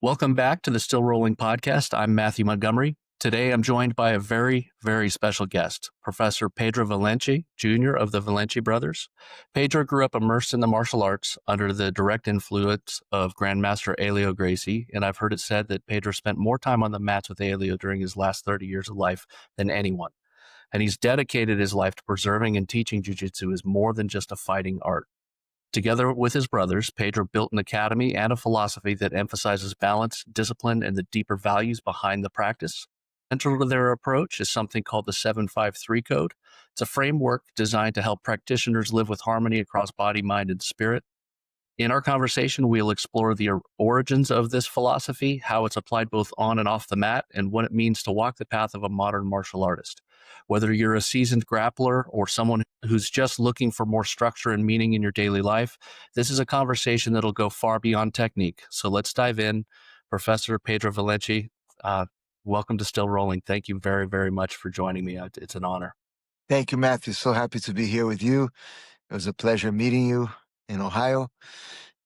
Welcome back to the Still Rolling podcast. I'm Matthew Montgomery. Today, I'm joined by a very, very special guest, Professor Pedro Valente Jr. of the Valente Brothers. Pedro grew up immersed in the martial arts under the direct influence of Grandmaster Helio Gracie, and I've heard it said that Pedro spent more time on the mats with Helio during his last 30 years of life than anyone. And he's dedicated his life to preserving and teaching jiu-jitsu as more than just a fighting art. Together with his brothers, Pedro built an academy and a philosophy that emphasizes balance, discipline, and the deeper values behind the practice. Central to their approach is something called the 753 Code. It's a framework designed to help practitioners live with harmony across body, mind, and spirit. In our conversation, we'll explore the origins of this philosophy, how it's applied both on and off the mat, and what it means to walk the path of a modern martial artist. Whether you're a seasoned grappler or someone who's just looking for more structure and meaning in your daily life, this is a conversation that'll go far beyond technique. So let's dive in. Professor Pedro Valente, welcome to Still Rolling. Thank you very, very much for joining me. It's an honor. Thank you, Matthew. So happy to be here with you. It was a pleasure meeting you in Ohio,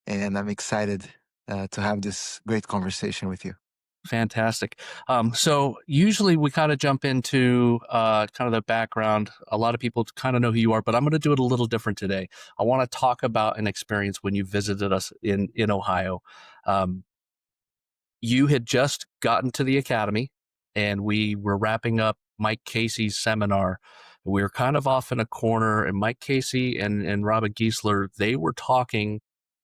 and I'm excited to have this great conversation with you. Fantastic. So usually we kind of jump into kind of the background. A lot of people kind of know who you are, but I'm going to do it a little different today. I want to talk about an experience when you visited us in Ohio. You had just gotten to the academy, and we were wrapping up Mike Casey's seminar. We were kind of off in a corner, and Mike Casey and Robin Giesler, they were talking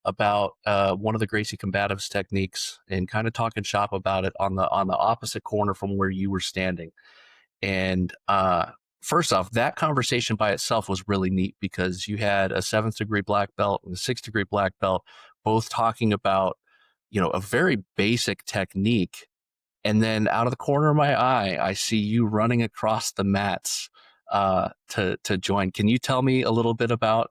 about one of the Gracie combatives techniques and kind of talking shop about it on the opposite corner from where you were standing. And first off, that conversation by itself was really neat because you had a 7th degree black belt and a 6th degree black belt both talking about, a very basic technique. And then out of the corner of my eye, I see you running across the mats to join. Can you tell me a little bit about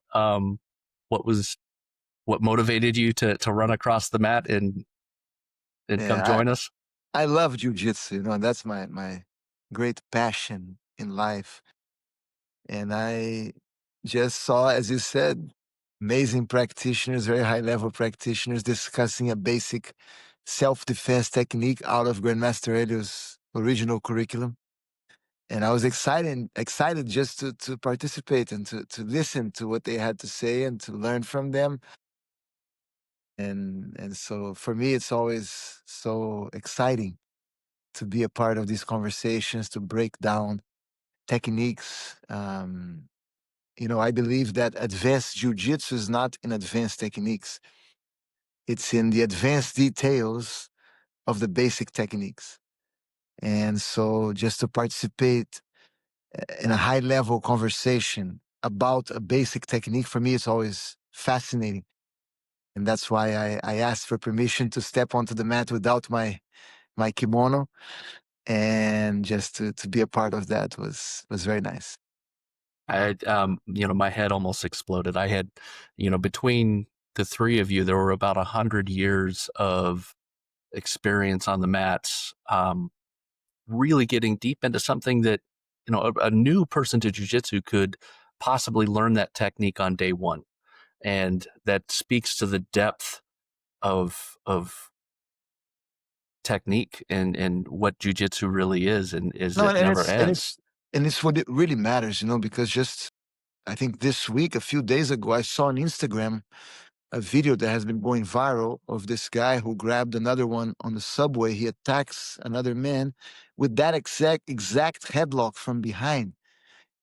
what motivated you to run across the mat and come join us? I love jiu-jitsu, and that's my great passion in life. And I just saw, as you said, amazing practitioners, very high-level practitioners discussing a basic self-defense technique out of Grandmaster Helio's original curriculum. And I was excited just to participate and to listen to what they had to say and to learn from them. And so for me, it's always so exciting to be a part of these conversations, to break down techniques. I believe that advanced jiu-jitsu is not in advanced techniques. It's in the advanced details of the basic techniques. And so just to participate in a high-level conversation about a basic technique, for me, it's always fascinating. And that's why I asked for permission to step onto the mat without my kimono. And just to be a part of that was very nice. I my head almost exploded. I had, between the three of you, there were about 100 years of experience on the mats, really getting deep into something that, a new person to jiu-jitsu could possibly learn that technique on day one. And that speaks to the depth of technique and what jiu-jitsu really is, and it never ends. And it's what it really matters, because just, I think this week, a few days ago, I saw on Instagram a video that has been going viral of this guy who grabbed another one on the subway. He attacks another man with that exact headlock from behind,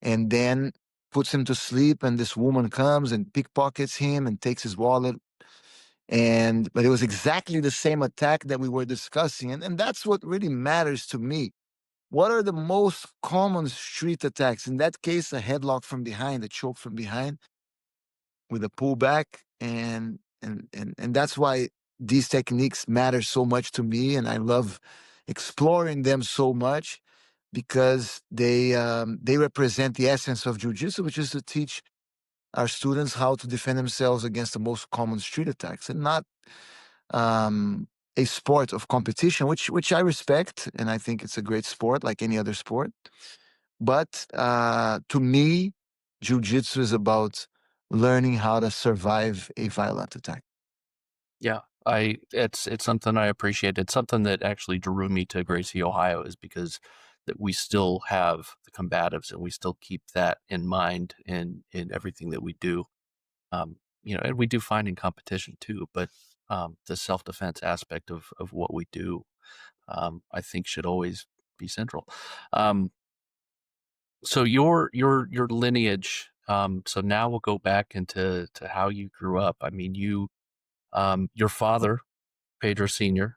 and then puts him to sleep. And this woman comes and pickpockets him and takes his wallet. But it was exactly the same attack that we were discussing. And that's what really matters to me. What are the most common street attacks? In that case, a headlock from behind, a choke from behind with a pullback. And that's why these techniques matter so much to me. And I love exploring them so much because they represent the essence of jiu-jitsu, which is to teach our students how to defend themselves against the most common street attacks, and not a sport of competition, which I respect, and I think it's a great sport like any other sport. But to me, jiu-jitsu is about learning how to survive a violent attack. Yeah, It's something I appreciate. It's something that actually drew me to Gracie, Ohio, is because that we still have the combatives and we still keep that in mind in everything that we do. And we do find in competition too, but the self-defense aspect of what we do, I think should always be central. So your lineage. So now we'll go back into how you grew up. I mean, your father, Pedro Sr.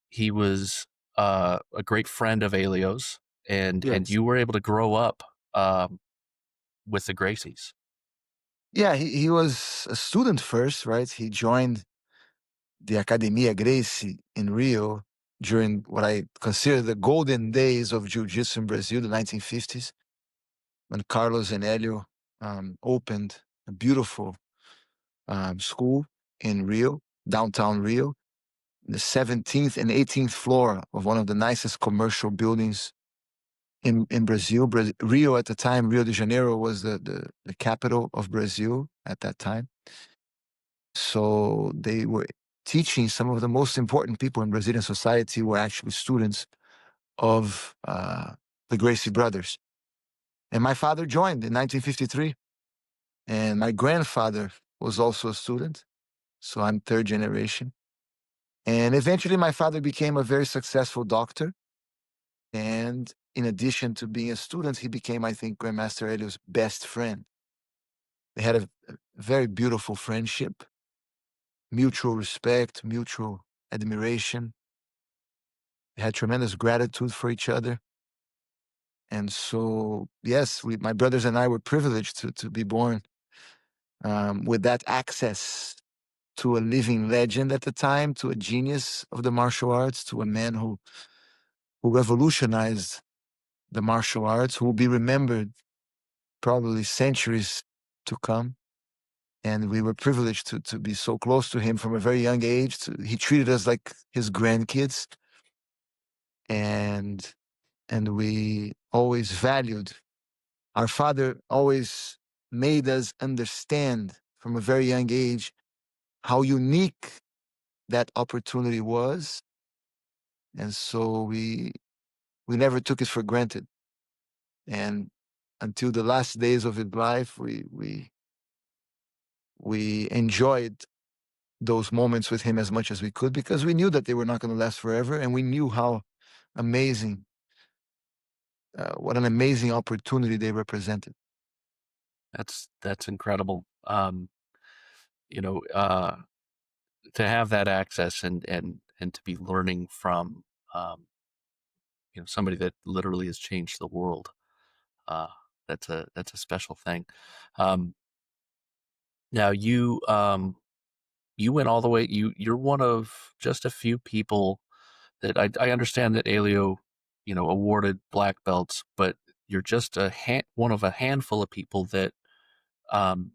He was a great friend of Elio's, and Yes. you were able to grow up with the Gracies. Yeah, he was a student first, right? He joined the Academia Gracie in Rio during what I consider the golden days of jiu-jitsu in Brazil, the 1950s, when Carlos and Helio opened a beautiful school in Rio, downtown Rio, the 17th and 18th floor of one of the nicest commercial buildings in Brazil. Rio at the time, Rio de Janeiro was the capital of Brazil at that time. So they were teaching some of the most important people in Brazilian society were actually students of the Gracie brothers. And my father joined in 1953. And my grandfather was also a student. So I'm third generation. And eventually my father became a very successful doctor. And in addition to being a student, he became, I think, Grandmaster Helio's best friend. They had a very beautiful friendship, mutual respect, mutual admiration. They had tremendous gratitude for each other. And so, yes, my brothers and I were privileged to be born with that access to a living legend at the time, to a genius of the martial arts, to a man who revolutionized the martial arts, who will be remembered probably centuries to come. And we were privileged to be so close to him from a very young age. He treated us like his grandkids. And we always valued. Our father always made us understand from a very young age how unique that opportunity was. And so we never took it for granted. And until the last days of his life, we enjoyed those moments with him as much as we could because we knew that they were not going to last forever, and we knew how amazing, what an amazing opportunity they represented. That's incredible. You know, to have that access and to be learning from somebody that literally has changed the world. Uh, that's a special thing. Um, Now you went all the way. You're one of just a few people that I understand that Alio, awarded black belts, but you're just one of a handful of people that um,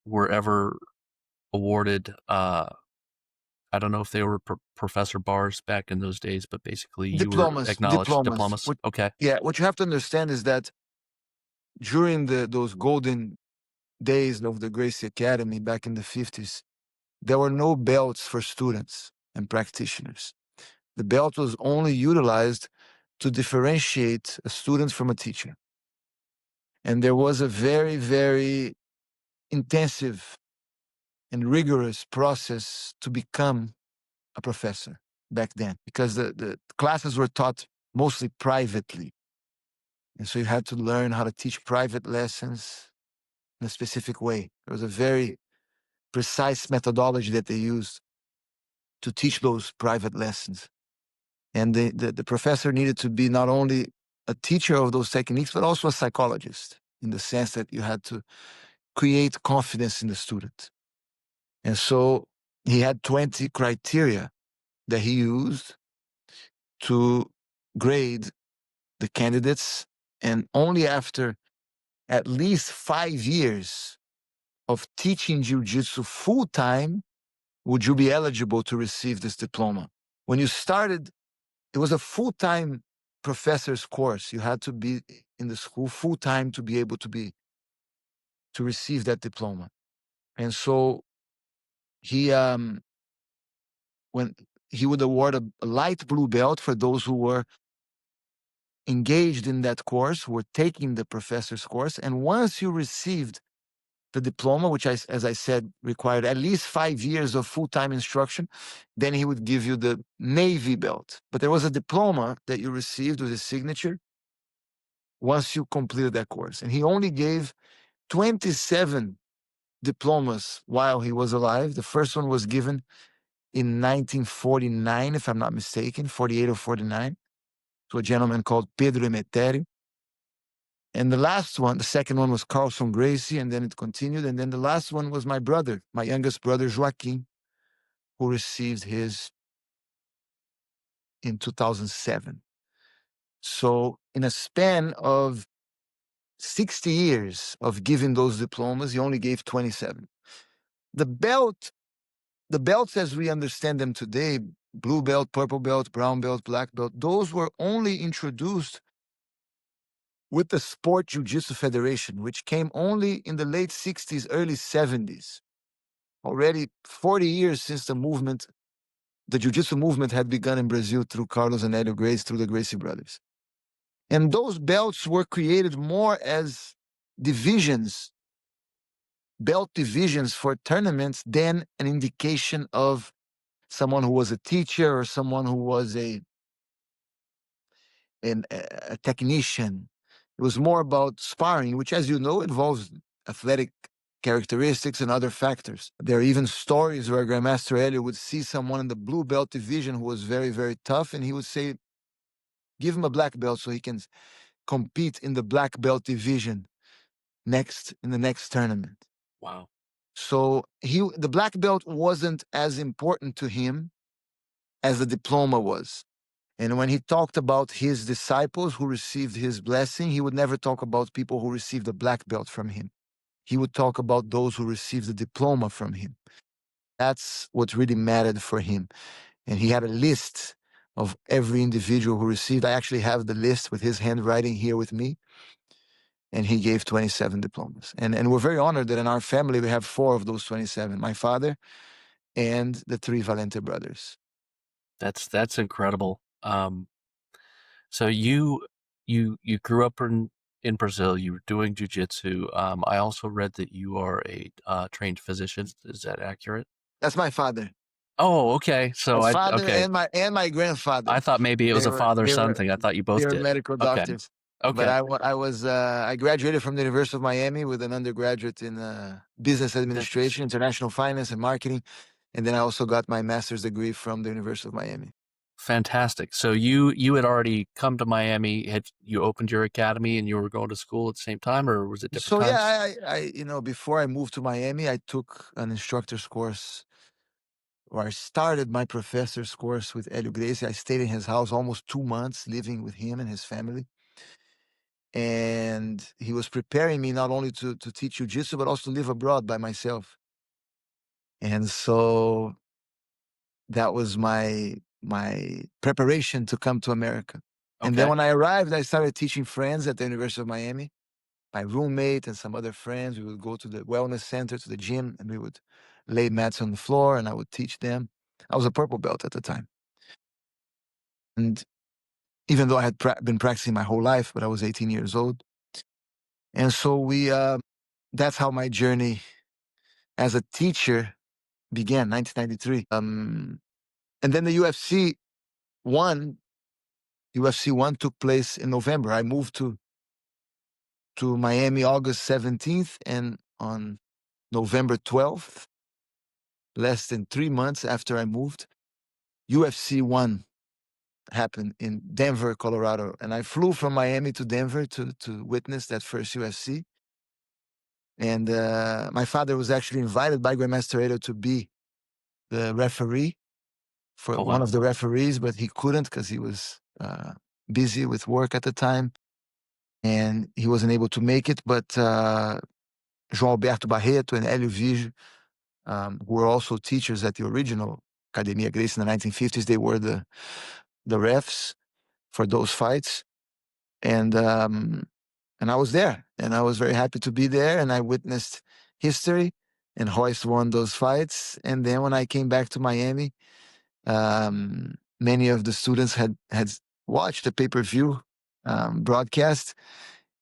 were ever awarded. I don't know if they were professor bars back in those days, but basically you were acknowledged Diplomas. diplomas. Okay. Yeah, what you have to understand is that during those golden days of the Gracie Academy back in the 50s, there were no belts for students and practitioners. The belt was only utilized to differentiate a student from a teacher. And there was a very, very intensive and rigorous process to become a professor back then because the classes were taught mostly privately. And so you had to learn how to teach private lessons in a specific way. There was a very precise methodology that they used to teach those private lessons. And the professor needed to be not only a teacher of those techniques, but also a psychologist in the sense that you had to create confidence in the student. And so he had 20 criteria that he used to grade the candidates. And only after at least 5 years of teaching jiu-jitsu full time would you be eligible to receive this diploma. When you started, it was a full time professor's course. You had to be in the school full time to be able to receive that diploma. And so he when he would award a light blue belt for those who were engaged in that course, who were taking the professor's course. And once you received the diploma, which, as I said, required at least 5 years of full-time instruction, then he would give you the Navy belt. But there was a diploma that you received with his signature once you completed that course. And he only gave 27 diplomas while he was alive. The first one was given in 1949, if I'm not mistaken, 48 or 49, to a gentleman called Pedro Emetério. And the last one, the second one was Carlson Gracie, and then it continued. And then the last one was my brother, my youngest brother, Joaquim, who received his in 2007. So in a span of 60 years of giving those diplomas, he only gave 27. The belts as we understand them today, blue belt, purple belt, brown belt, black belt, those were only introduced with the Sport Jiu-Jitsu Federation, which came only in the late 60s, early 70s. Already 40 years since the Jiu-Jitsu movement had begun in Brazil through Carlos and Helio Gracie, through the Gracie brothers. And those belts were created more as divisions, belt divisions for tournaments, than an indication of someone who was a teacher or someone who was a technician. It was more about sparring, which, as you know, involves athletic characteristics and other factors. There are even stories where Grandmaster Helio would see someone in the blue belt division who was very, very tough, and he would say, give him a black belt so he can compete in the black belt division in the next tournament. Wow. So the black belt wasn't as important to him as the diploma was. And when he talked about his disciples who received his blessing, he would never talk about people who received a black belt from him. He would talk about those who received the diploma from him. That's what really mattered for him. And he had a list of every individual who received. I actually have the list with his handwriting here with me. And he gave 27 diplomas. And we're very honored that in our family we have 4 of those 27, my father and the 3 Valente brothers. That's incredible. So you grew up in Brazil. You were doing jiu-jitsu. I also read that you are a trained physician. Is that accurate? That's my father. Oh, okay. So My father okay. and my grandfather. I thought maybe it was a father-son thing. I thought you both They were did. medical Okay. doctors. Okay. But I graduated from the University of Miami with an undergraduate in business administration, international finance, and marketing. And then I also got my master's degree from the University of Miami. Fantastic. So you had already come to Miami. Had you opened your academy and you were going to school at the same time, or was it different times? Yeah, I before I moved to Miami, I took an instructor's course, or I started my professor's course with Helio Gracie. I stayed in his house almost 2 months, living with him and his family. And he was preparing me not only to teach jiu-jitsu, but also to live abroad by myself. And so that was my preparation to come to America. And then Okay. when I arrived, I started teaching friends at the University of Miami. My roommate and some other friends, we would go to the wellness center, to the gym, and we would lay mats on the floor and I would teach them. I was a purple belt at the time. And even though I had been practicing my whole life, but I was 18 years old. And so that's how my journey as a teacher began, 1993. And then the UFC 1 took place in November. I moved to Miami August 17th, and on November 12th, less than 3 months after I moved, UFC 1 happened in Denver, Colorado. And I flew from Miami to Denver to witness that first UFC. And my father was actually invited by Grandmaster Helio to be the referee for Oh, one wow. of the referees, but he couldn't because he was busy with work at the time. And he wasn't able to make it. But João Alberto Barreto and Hélio Vigio, who were also teachers at the original Academia Gracie in the 1950s, they were the refs for those fights. And I was there, and I was very happy to be there, and I witnessed history, and Royce won those fights. And then when I came back to Miami, Many of the students had watched the pay-per-view broadcast,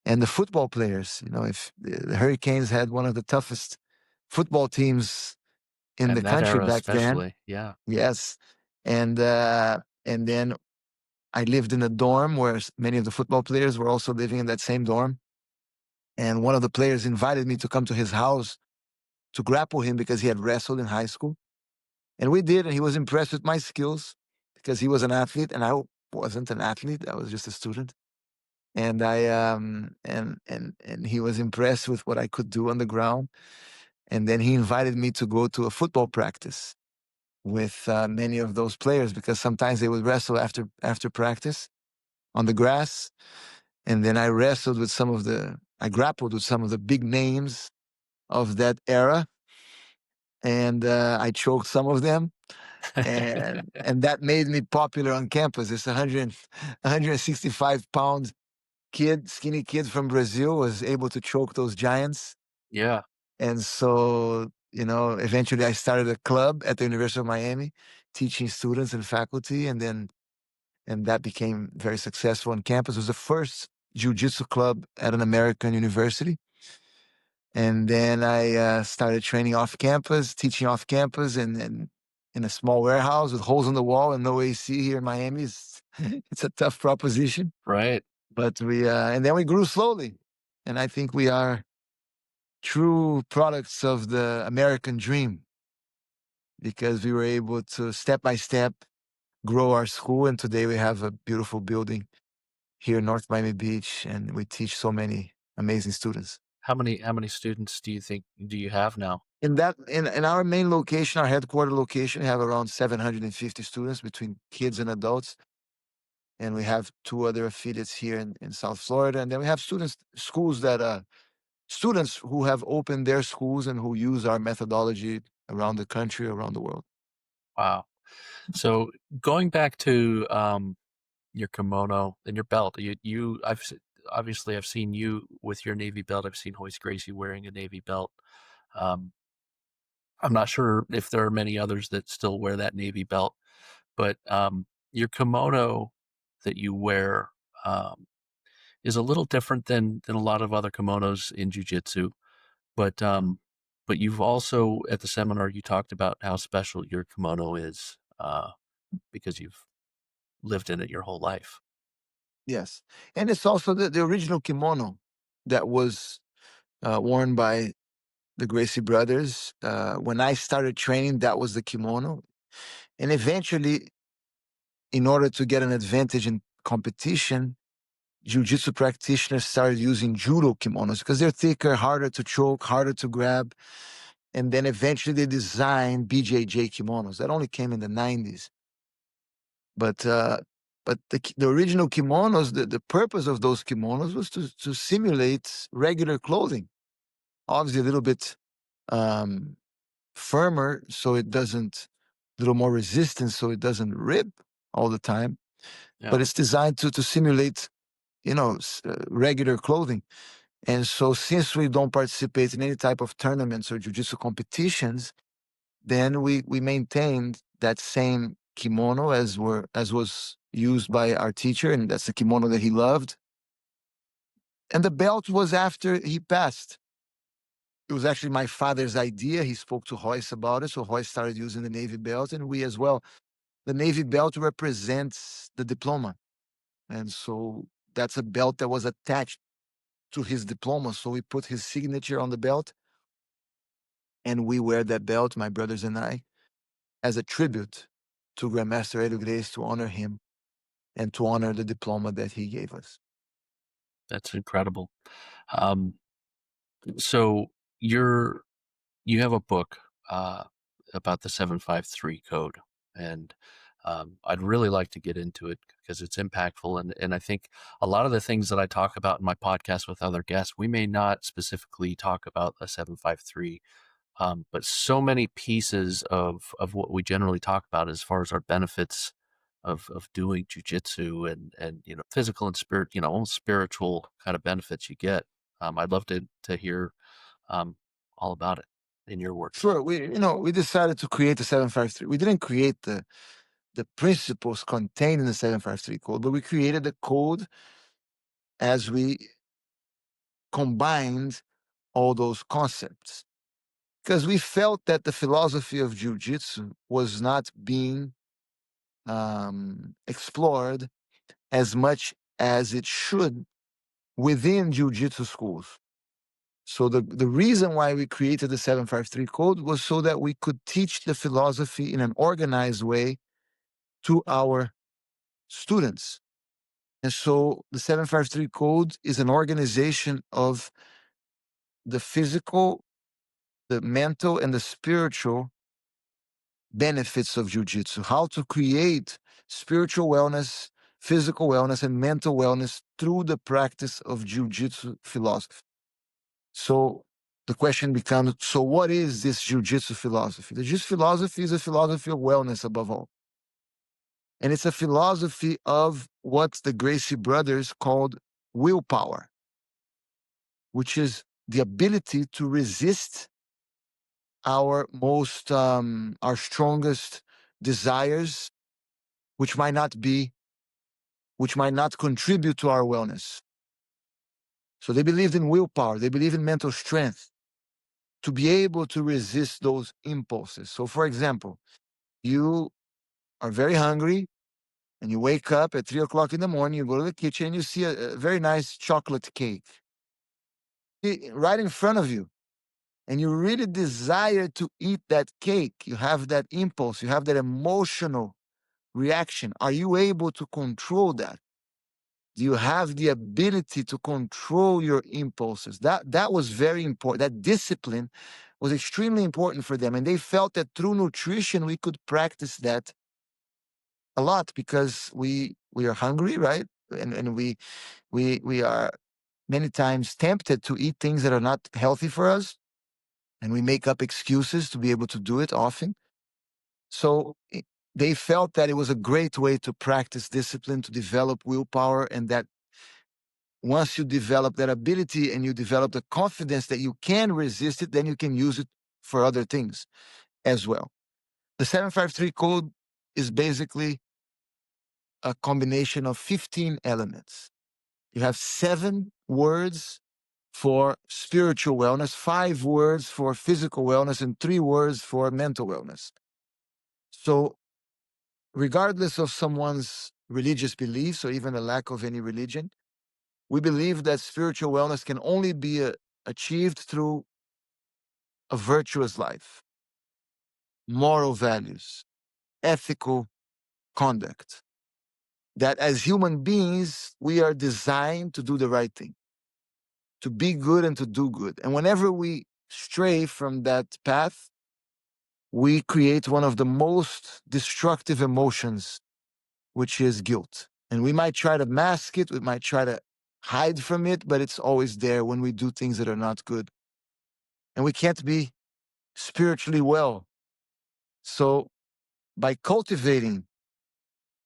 and the football players. If the Hurricanes had one of the toughest football teams in the And that country era back then. especially, yeah. Yes, and then I lived in a dorm where many of the football players were also living in that same dorm. And one of the players invited me to come to his house to grapple him because he had wrestled in high school. And we did, and he was impressed with my skills because he was an athlete and I wasn't an athlete. I was just a student. And I and he was impressed with what I could do on the ground. And then he invited me to go to a football practice with many of those players because sometimes they would wrestle after practice on the grass. And then I grappled with some of the big names of that era, and I choked some of them, and that made me popular on campus. This 165-pound kid, skinny kid from Brazil, was able to choke those giants. Yeah, And so, eventually I started a club at the University of Miami, teaching students and faculty, and that became very successful on campus. It was the first jiu-jitsu club at an American university. And then I started training off campus, teaching off campus, and in a small warehouse with holes in the wall and no AC here in Miami. It's a tough proposition, right. but and then we grew slowly. And I think we are true products of the American dream because we were able to step by step grow our school. And today we have a beautiful building here in North Miami Beach, and we teach so many amazing students. How many students do you have now? In our main location, our headquarter location, we have around 750 students between kids and adults. And we have two other affiliates here in South Florida. And then we have students who have opened their schools and who use our methodology around the country, around the world. Wow. So going back to your kimono and your belt, obviously I've seen you with your Navy belt. I've seen Hoist Gracie wearing a Navy belt. Um, I'm not sure if there are many others that still wear that Navy belt, but your kimono that you wear um, is a little different than a lot of other kimonos in jiu-jitsu. But you've also at the seminar you talked about how special your kimono is because you've lived in it your whole life. Yes. And it's also the original kimono that was worn by the Gracie brothers. When I started training, that was the kimono. And eventually, in order to get an advantage in competition, jiu-jitsu practitioners started using judo kimonos because they're thicker, harder to choke, harder to grab. And then eventually they designed BJJ kimonos. That only came in the 90s. But the original kimonos, the purpose of those kimonos was to simulate regular clothing. Obviously a little bit um, firmer so it doesn't, a little more resistance so it doesn't rip all the time. Yeah, But it's designed to simulate, regular clothing. And so since we don't participate in any type of tournaments or jiu-jitsu competitions, then we maintained that same kimono as was used by our teacher, and that's the kimono that he loved. And the belt was after he passed. It was actually my father's idea. He spoke to Royce about it, so Royce started using the Navy belt, and we as well. The Navy belt represents the diploma, and so that's a belt that was attached to his diploma. So we put his signature on the belt, and we wear that belt, my brothers and I, as a tribute to Grandmaster Helio Gracie to honor him and to honor the diploma that he gave us. that's incredible. Um, so you're you have a book about the 753 code, and I'd really like to get into it because it's impactful, and I think a lot of the things that I talk about in my podcast with other guests, we may not specifically talk about the 753. But so many pieces of what we generally talk about as far as our benefits of doing jujitsu and physical and spirit, almost spiritual kind of benefits you get. I'd love to hear um, all about it in your words. Sure, we decided to create the 753. We didn't create the principles contained in the 753 code, but we created the code as we combined all those concepts. Because we felt that the philosophy of jiu-jitsu was not being explored as much as it should within jiu-jitsu schools. So the reason why we created the 753 code was so that we could teach the philosophy in an organized way to our students. And so the 753 code is an organization of the physical, the mental, and the spiritual benefits of jiu-jitsu, how to create spiritual wellness, physical wellness, and mental wellness through the practice of jiu-jitsu philosophy. So the question becomes, so what is this jiu-jitsu philosophy? The jiu-jitsu philosophy is a philosophy of wellness above all. And it's a philosophy of what the Gracie brothers called willpower, which is the ability to resist our strongest desires, which might not contribute to our wellness. So they believed in willpower. They believe in mental strength to be able to resist those impulses. So, for example, you are very hungry and you wake up at 3 o'clock in the morning, you go to the kitchen and you see a very nice chocolate cake right in front of you. And you really desire to eat that cake. You have that impulse, you have that emotional reaction. Are you able to control that? Do you have the ability to control your impulses? That was very important. That discipline was extremely important for them. And they felt that through nutrition, we could practice that a lot because we are hungry, right? And we are many times tempted to eat things that are not healthy for us. And we make up excuses to be able to do it often. So they felt that it was a great way to practice discipline, to develop willpower, and that once you develop that ability and you develop the confidence that you can resist it, then you can use it for other things as well. The 753 code is basically a combination of 15 elements. You have 7 words for spiritual wellness, 5 words for physical wellness, and 3 words for mental wellness. So, regardless of someone's religious beliefs or even a lack of any religion, we believe that spiritual wellness can only be achieved through a virtuous life, moral values, ethical conduct. That as human beings, we are designed to do the right thing, to be good and to do good. And whenever we stray from that path, we create one of the most destructive emotions, which is guilt. And we might try to mask it, we might try to hide from it, but it's always there when we do things that are not good. And we can't be spiritually well. So by cultivating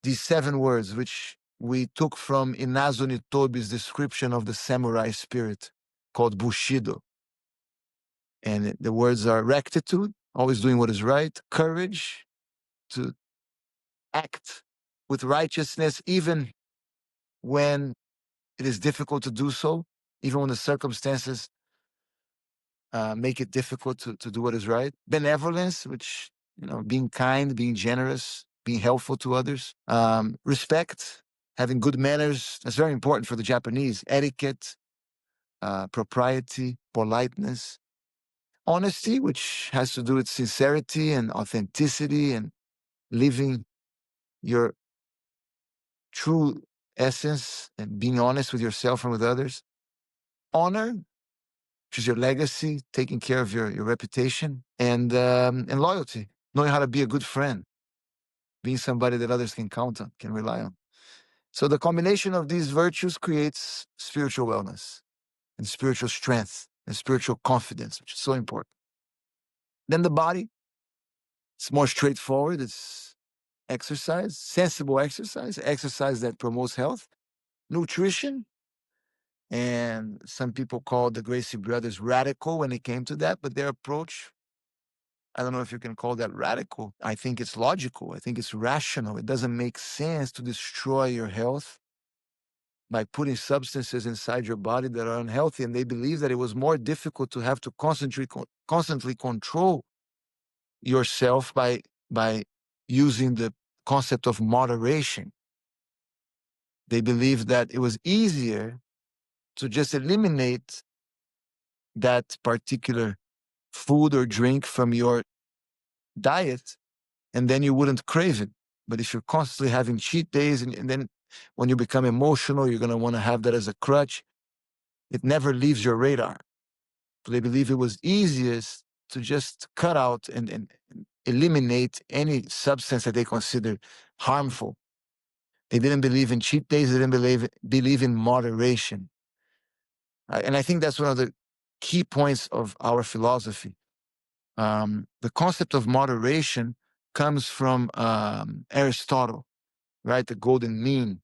these 7 words, which we took from Inazo Nitobi's description of the samurai spirit called Bushido. And the words are rectitude, always doing what is right, courage to act with righteousness, even when it is difficult to do so, even when the circumstances make it difficult to do what is right. Benevolence, which, being kind, being generous, being helpful to others. Respect, having good manners. That's very important for the Japanese. Etiquette, propriety, politeness. Honesty, which has to do with sincerity and authenticity and living your true essence and being honest with yourself and with others. Honor, which is your legacy, taking care of your reputation, and loyalty, knowing how to be a good friend, being somebody that others can count on, can rely on. So the combination of these virtues creates spiritual wellness and spiritual strength and spiritual confidence, which is so important. Then the body, it's more straightforward. It's exercise, sensible exercise, exercise that promotes health, nutrition, and some people call the Gracie brothers radical when it came to that, but their approach I don't know if you can call that radical. I think it's logical. I think it's rational. It doesn't make sense to destroy your health by putting substances inside your body that are unhealthy. And they believe that it was more difficult to have to constantly control yourself by using the concept of moderation. They believe that it was easier to just eliminate that particular food or drink from your diet, and then you wouldn't crave it. But if you're constantly having cheat days, and then when you become emotional, you're going to want to have that as a crutch, it never leaves your radar. So they believe it was easiest to just cut out and eliminate any substance that they considered harmful. They didn't believe in cheat days. They didn't believe in moderation. And I think that's one of the key points of our philosophy. The concept of moderation comes from Aristotle, right? The golden mean.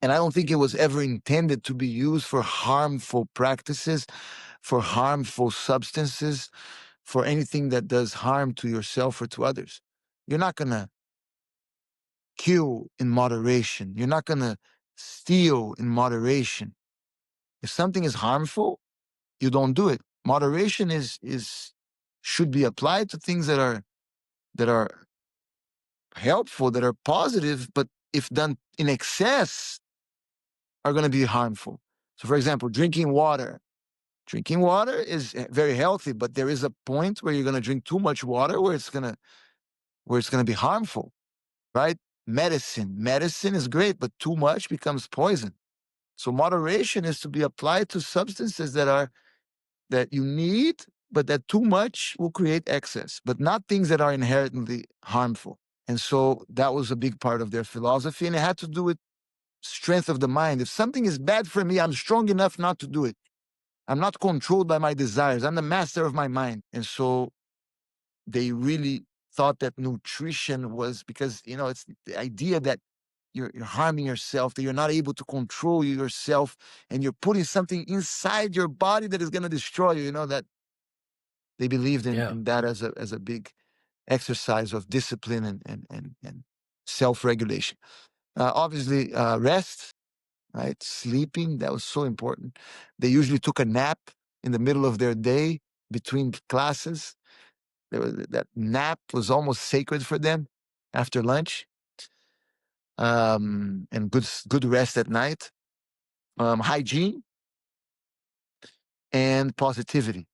And I don't think it was ever intended to be used for harmful practices, for harmful substances, for anything that does harm to yourself or to others. You're not going to kill in moderation. You're not going to steal in moderation. If something is harmful, you don't do it. Moderation should be applied to things that are helpful, that are positive, but if done in excess, are going to be harmful. So, for example, drinking water. Drinking water is very healthy, but there is a point where you're going to drink too much water where it's going to be harmful, right? Medicine is great, but too much becomes poison. So moderation is to be applied to substances that you need, but that too much will create excess, but not things that are inherently harmful. And so that was a big part of their philosophy, and it had to do with strength of the mind. If something is bad for me, I'm strong enough not to do it. I'm not controlled by my desires. I'm the master of my mind. And so they really thought that nutrition was, because, it's the idea that you're harming yourself, that you're not able to control yourself, and you're putting something inside your body that is going to destroy you, that they believed in that as a big exercise of discipline and self-regulation. Obviously, rest, right? Sleeping, that was so important. They usually took a nap in the middle of their day between classes. That nap was almost sacred for them after lunch. And good rest at night. Hygiene and positivity.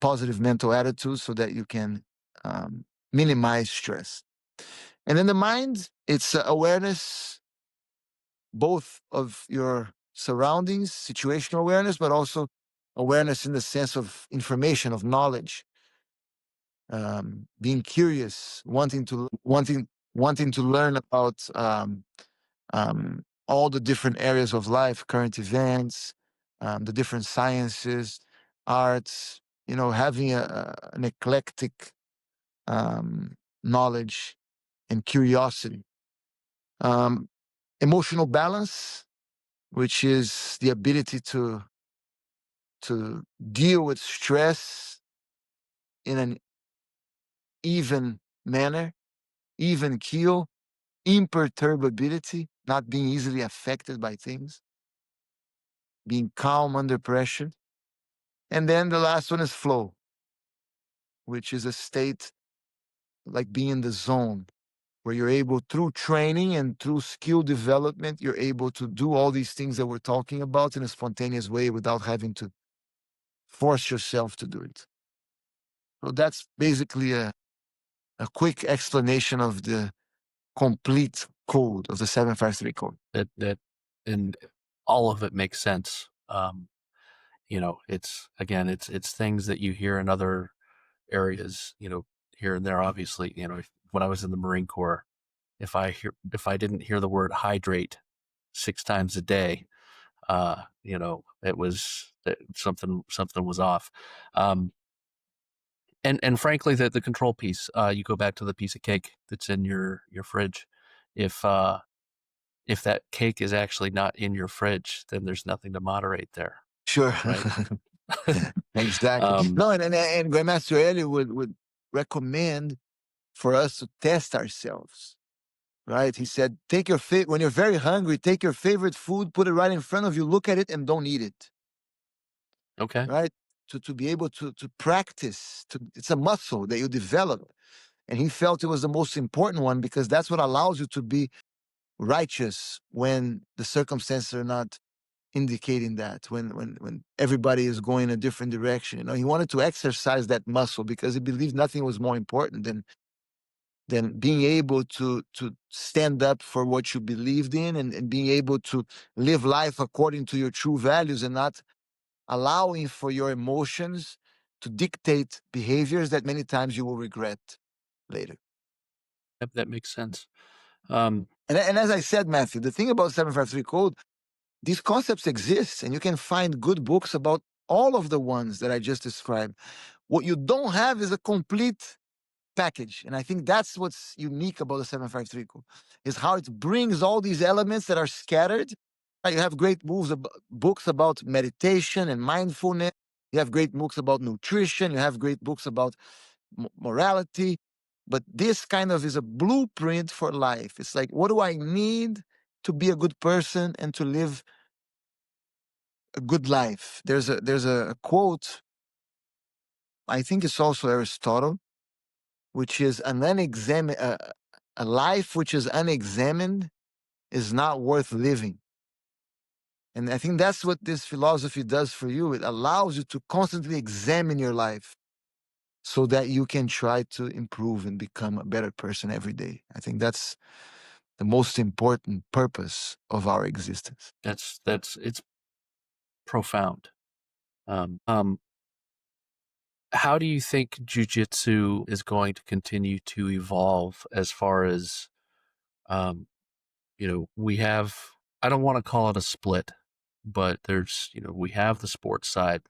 Positive mental attitude so that you can minimize stress. And then the mind, it's awareness, both of your surroundings, situational awareness, but also awareness in the sense of information, of knowledge, being curious, wanting to learn about all the different areas of life, current events, the different sciences, arts. Having an eclectic knowledge and curiosity. Emotional balance, which is the ability to deal with stress in an even manner, even keel, imperturbability, not being easily affected by things, being calm under pressure. And then the last one is flow, which is a state like being in the zone, where you're able, through training and through skill development, you're able to do all these things that we're talking about in a spontaneous way without having to force yourself to do it. So that's basically a quick explanation of the complete code of the 753 code. That and all of it makes sense. It's things that you hear in other areas, here and there. Obviously, when I was in the Marine Corps, if I didn't hear the word hydrate 6 times a day, it was something was off. And frankly, the control piece, you go back to the piece of cake that's in your fridge. If that cake is actually not in your fridge, then there's nothing to moderate there. Sure. Right. Exactly. um, No, and Grandmaster Helio would recommend for us to test ourselves. Right? He said, take your when you're very hungry, take your favorite food, put it right in front of you, look at it, and don't eat it. okay. Right? To be able to practice, it's a muscle that you develop. And he felt it was the most important one because that's what allows you to be righteous when the circumstances are not indicating that, when everybody is going a different direction. You know, he wanted to exercise that muscle because he believed nothing was more important than being able to stand up for what you believed in, and being able to live life according to your true values, and not allowing for your emotions to dictate behaviors that many times you will regret later. That makes sense. Um, And as I said, Matthew, the thing about 753 code, these concepts exist, and you can find good books about all of the ones that I just described. What you don't have is a complete package. And I think that's what's unique about the 753 code, is how it brings all these elements that are scattered. You have great books about meditation and mindfulness. You have great books about nutrition. You have great books about morality. But this kind of is a blueprint for life. It's like, what do I need to be a good person and to live a good life? There's a quote, I think it's also Aristotle, which is a life which is unexamined is not worth living. And I think that's what this philosophy does for you. It allows you to constantly examine your life so that you can try to improve and become a better person every day. I think that's the most important purpose of our existence. it's profound. Um, how do you think jujitsu is going to continue to evolve as far as, um, we have, I don't want to call it a split, but there's, we have the sports side,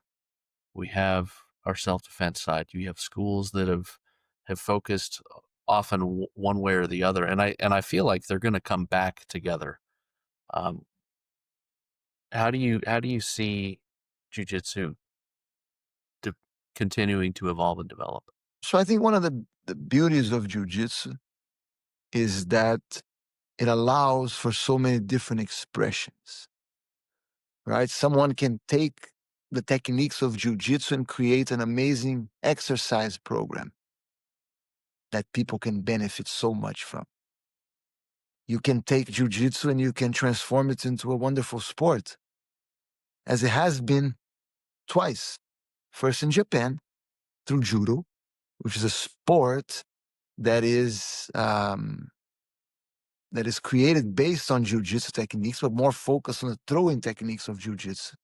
we have our self-defense side. You have schools that have focused often one way or the other, and I feel like they're going to come back together. Um, how do you see jujitsu de- continuing to evolve and develop? So I think one of the beauties of jujitsu is that it allows for so many different expressions, right? Someone can take the techniques of jujitsu and create an amazing exercise program that people can benefit so much from. You can take jujitsu and you can transform it into a wonderful sport, as it has been twice. First in Japan through judo, which is a sport that is created based on jujitsu techniques, but more focused on the throwing techniques of jujitsu.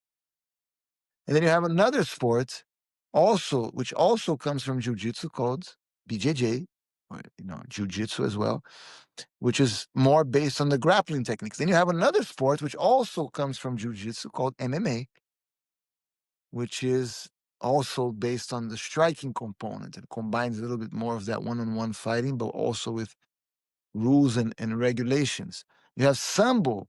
And then you have another sport, which also comes from jujitsu, called BJJ, or jujitsu as well, which is more based on the grappling techniques. Then you have another sport which also comes from jujitsu, called MMA, which is also based on the striking component. It combines a little bit more of that one-on-one fighting, but also with rules and regulations. You have sambo,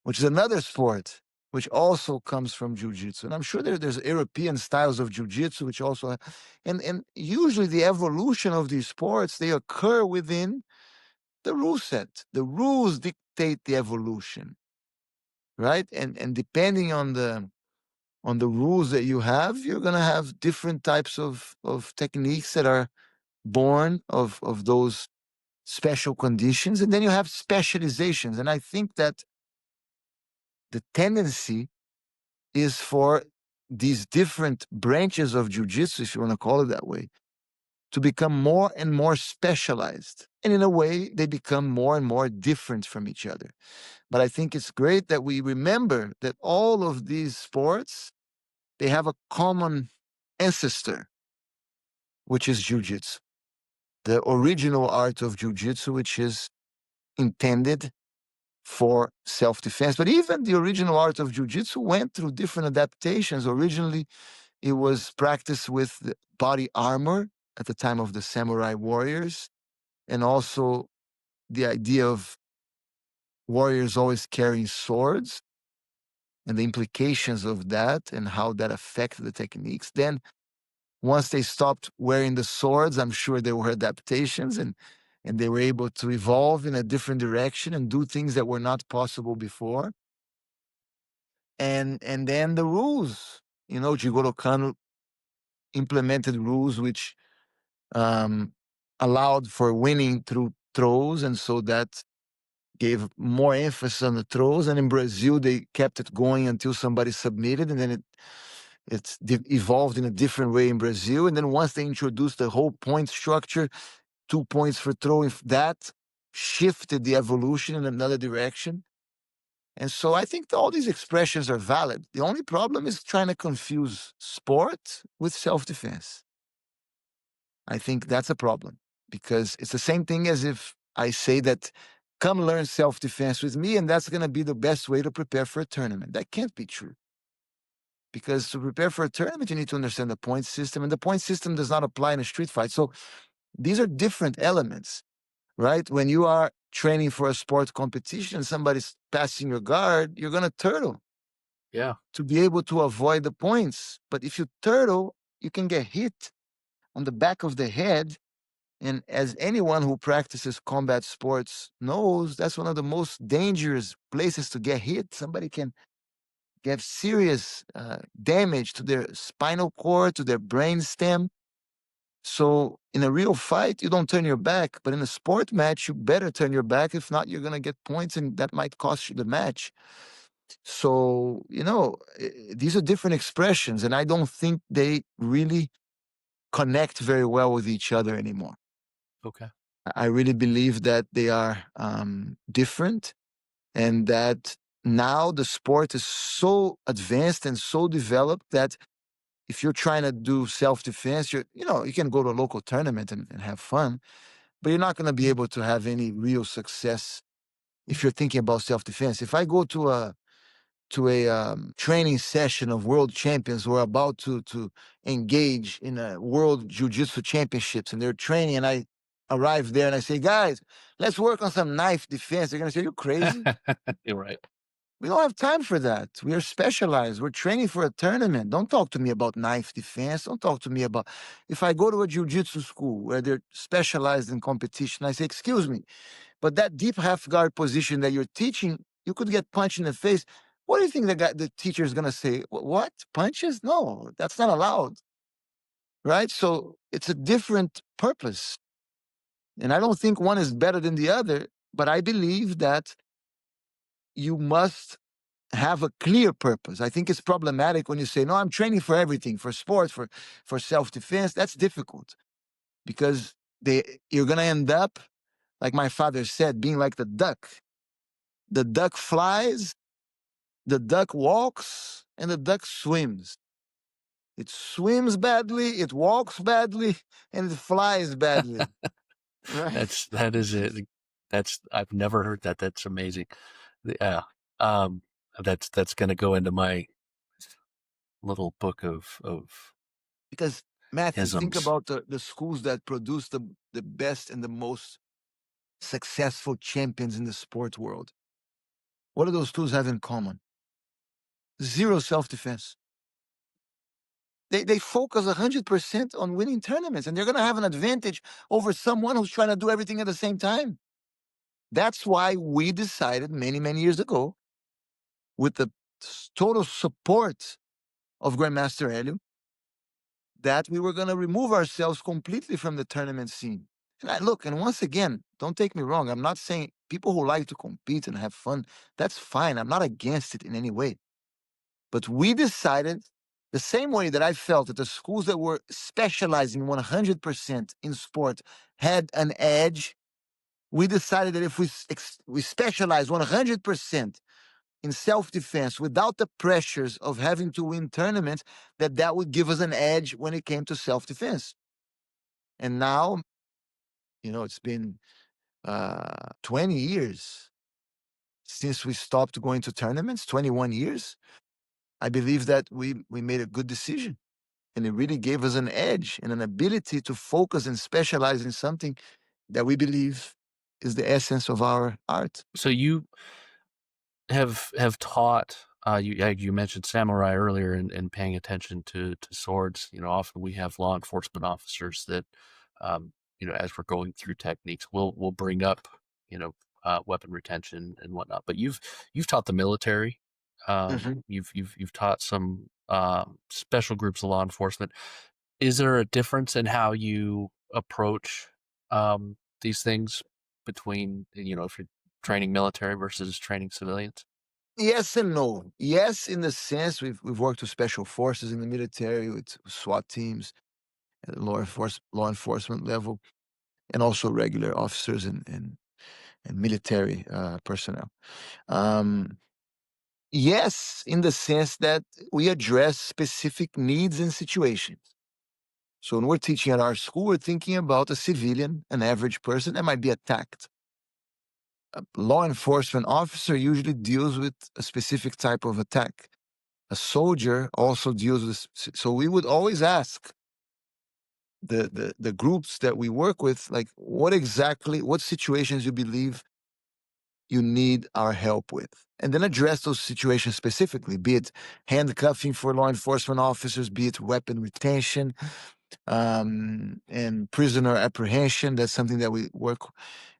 which is another sport which also comes from jiu-jitsu. And I'm sure there's European styles of jiu-jitsu which also and usually the evolution of these sports, they occur within the rule set. The rules dictate the evolution, right? And depending on the rules that you have, you're gonna have different types of techniques that are born of those special conditions. And then you have specializations. And I think that the tendency is for these different branches of jujitsu, if you want to call it that way, to become more and more specialized. And in a way, they become more and more different from each other. But I think it's great that we remember that all of these sports, they have a common ancestor, which is jujitsu, the original art of jujitsu, which is intended for self-defense. But even the original art of jujitsu went through different adaptations. Originally, it was practiced with the body armor at the time of the samurai warriors, and also the idea of warriors always carrying swords. and the implications of that and how that affected the techniques. Then once they stopped wearing the swords, I'm sure there were adaptations, and they were able to evolve in a different direction and do things that were not possible before. And then the rules, Jigoro Kano implemented rules which allowed for winning through throws, and so that gave more emphasis on the throws. And in Brazil, they kept it going until somebody submitted, and then it's evolved in a different way in Brazil. And then once they introduced the whole point structure, 2 points for throwing, that shifted the evolution in another direction. And so I think all these expressions are valid. The only problem is trying to confuse sport with self-defense. I think that's a problem, because it's the same thing as if I say that come learn self-defense with me and that's going to be the best way to prepare for a tournament. That can't be true. Because to prepare for a tournament, you need to understand the point system, and the point system does not apply in a street fight. So these are different elements, right? When you are training for a sport competition and somebody's passing your guard, you're going to turtle. Yeah. To be able to avoid the points. But if you turtle, you can get hit on the back of the head. And as anyone who practices combat sports knows, that's one of the most dangerous places to get hit. Somebody can get serious damage to their spinal cord, to their brain stem. So in a real fight, you don't turn your back, but in a sport match, you better turn your back. If not, you're going to get points, and that might cost you the match. So, these are different expressions, and I don't think they really connect very well with each other anymore. Okay. I really believe that they are different, and that now the sport is so advanced and so developed that if you're trying to do self-defense, you can go to a local tournament and have fun, but you're not going to be able to have any real success if you're thinking about self-defense. If I go to a training session of world champions who are about to engage in a world jiu-jitsu championships, and they're training, and I arrive there and I say, guys, let's work on some knife defense. They're going to say, you're crazy. You're right. We don't have time for that. We are specialized. We're training for a tournament. Don't talk to me about knife defense. Don't talk to me about... If I go to a jiu-jitsu school where they're specialized in competition, I say, excuse me, but that deep half guard position that you're teaching, you could get punched in the face. What do you think the teacher is going to say? What? Punches? No, that's not allowed. Right? So it's a different purpose. And I don't think one is better than the other, but I believe that you must have a clear purpose. I think it's problematic when you say, no, I'm training for everything, for sports, for self-defense. That's difficult, because you're going to end up, like my father said, being like the duck. The duck flies, the duck walks, and the duck swims. It swims badly, it walks badly, and it flies badly. Right? That is it. I've never heard that. That's amazing. Yeah. That's going to go into my little book of Because, Matthew, think isms. about the schools that produce the best and the most successful champions in the sport world. What do those schools have in common? Zero self-defense. They focus 100% on winning tournaments, and they're going to have an advantage over someone who's trying to do everything at the same time. That's why we decided many, many years ago, with the total support of Grandmaster Helio, that we were going to remove ourselves completely from the tournament scene. And once again, don't take me wrong. I'm not saying people who like to compete and have fun, that's fine. I'm not against it in any way. But we decided, the same way that I felt that the schools that were specializing 100% in sport had an edge, we decided that if we specialize 100% in self-defense without the pressures of having to win tournaments, that would give us an edge when it came to self-defense. And now, it's been 20 years since we stopped going to tournaments, 21 years. I believe that we made a good decision, and it really gave us an edge and an ability to focus and specialize in something that we believe is the essence of our art. So you have taught You mentioned samurai earlier and paying attention to swords. Often we have law enforcement officers that, um, as we're going through techniques, we'll bring up, weapon retention and whatnot. But you've taught the military. Mhm. You've taught some special groups of law enforcement. Is there a difference in how you approach these things between, if you're training military versus training civilians? Yes and no. Yes, in the sense we've worked with special forces in the military, with SWAT teams at the law enforcement level, and also regular officers and military personnel. Um, yes, in the sense that we address specific needs and situations. So when we're teaching at our school, we're thinking about a civilian, an average person that might be attacked. A law enforcement officer usually deals with a specific type of attack. A soldier also deals with. So we would always ask the groups that we work with, like, what situations you believe you need our help with, and then address those situations specifically, be it handcuffing for law enforcement officers, be it weapon retention, and prisoner apprehension. That's something that we work